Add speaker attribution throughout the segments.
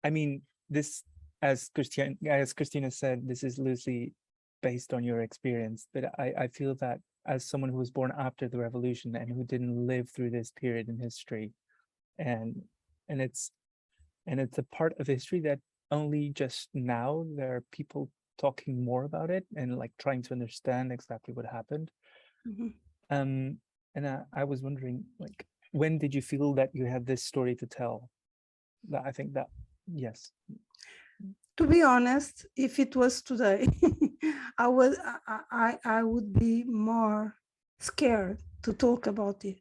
Speaker 1: I mean, this, as Christina said, this is loosely based on your experience, but I feel that as someone who was born after the revolution and who didn't live through this period in history, and and it's a part of history that only just now there are people talking more about it and like trying to understand exactly what happened.
Speaker 2: Mhm.
Speaker 1: And I was wondering, like, when did you feel that you had this story to tell? That I think that, yes.
Speaker 2: To be honest, if it was today, I would be more scared to talk about it,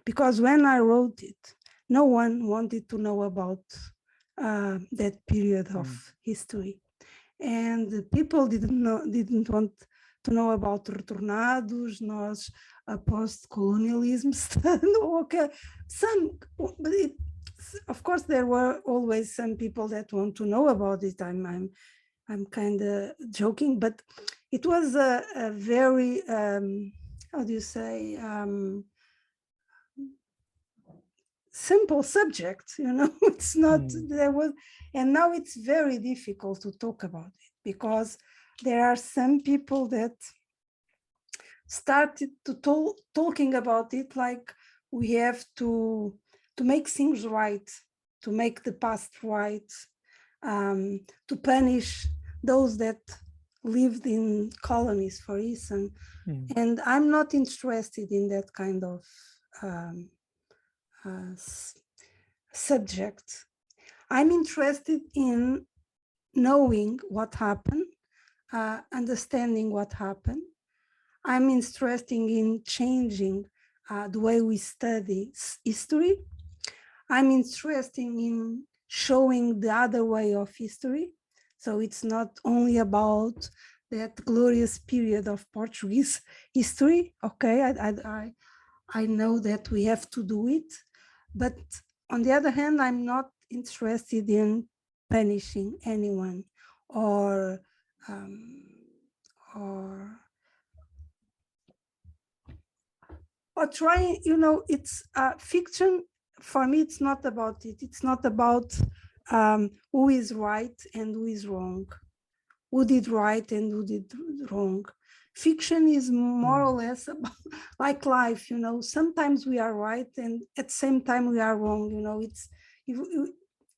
Speaker 2: because when I wrote it, no one wanted to know about that period of
Speaker 1: Mm,
Speaker 2: history, and the people didn't want to know about retornados, nós post-colonialism stuff. Okay, but of course there were always some people that want to know about it. I'm kind of joking, but it was a very how do you say, simple subject, it's not
Speaker 1: mm,
Speaker 2: there was, and now it's very difficult to talk about it because there are some people that started to talking about it like we have to make things right, to make the past right, to punish those that lived in colonies, for instance.
Speaker 1: mm,
Speaker 2: And I'm not interested in that kind of um, subject. I'm interested in knowing what happened, understanding what happened. I'm interested in changing the way we study history. I'm interested in showing the other way of history. So it's not only about that glorious period of Portuguese history. Okay, I know that we have to do it, but on the other hand, I'm not interested in punishing anyone or um, or trying. It's fiction. For me, it's not about it. It's not about who is right and who is wrong, who did right and who did wrong. Fiction is more or
Speaker 1: mm,
Speaker 2: less about, like life. Sometimes we are right and at the same time we are wrong. It's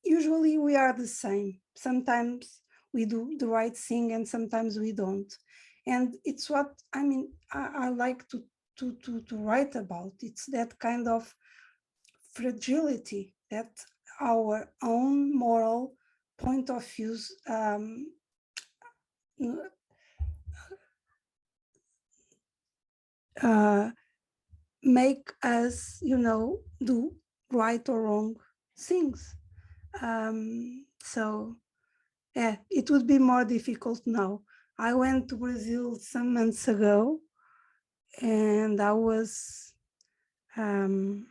Speaker 2: usually we are the same. Sometimes we do the right thing and sometimes we don't. And it's what I like to write about. It's that kind of fragility that our own moral point of views uh, make us, do right or wrong things. So, yeah, it would be more difficult now. I went to Brazil some months ago, and um,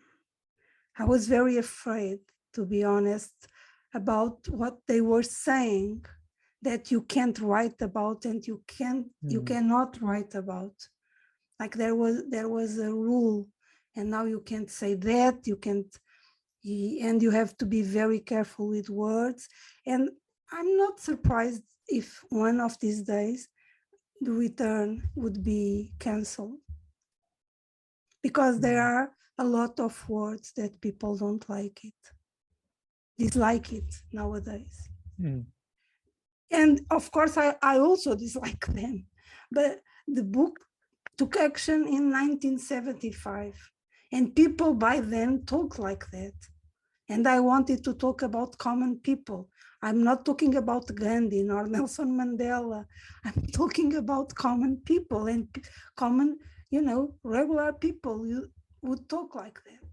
Speaker 2: I was very afraid, to be honest, about what they were saying that you can't write about and you
Speaker 1: mm,
Speaker 2: cannot write about. Like there was a rule, and now you can't say that, you can't, and you have to be very careful with words. And I'm not surprised if one of these days the return would be canceled, because there
Speaker 1: mm,
Speaker 2: are a lot of words that people don't like it, dislike it nowadays.
Speaker 1: mm,
Speaker 2: And of course, I also dislike them. But the book took action in 1975, and people by then talk like that. And I wanted to talk about common people. I'm not talking about Gandhi nor Nelson Mandela. I'm talking about common people and common, regular people. You would talk like that.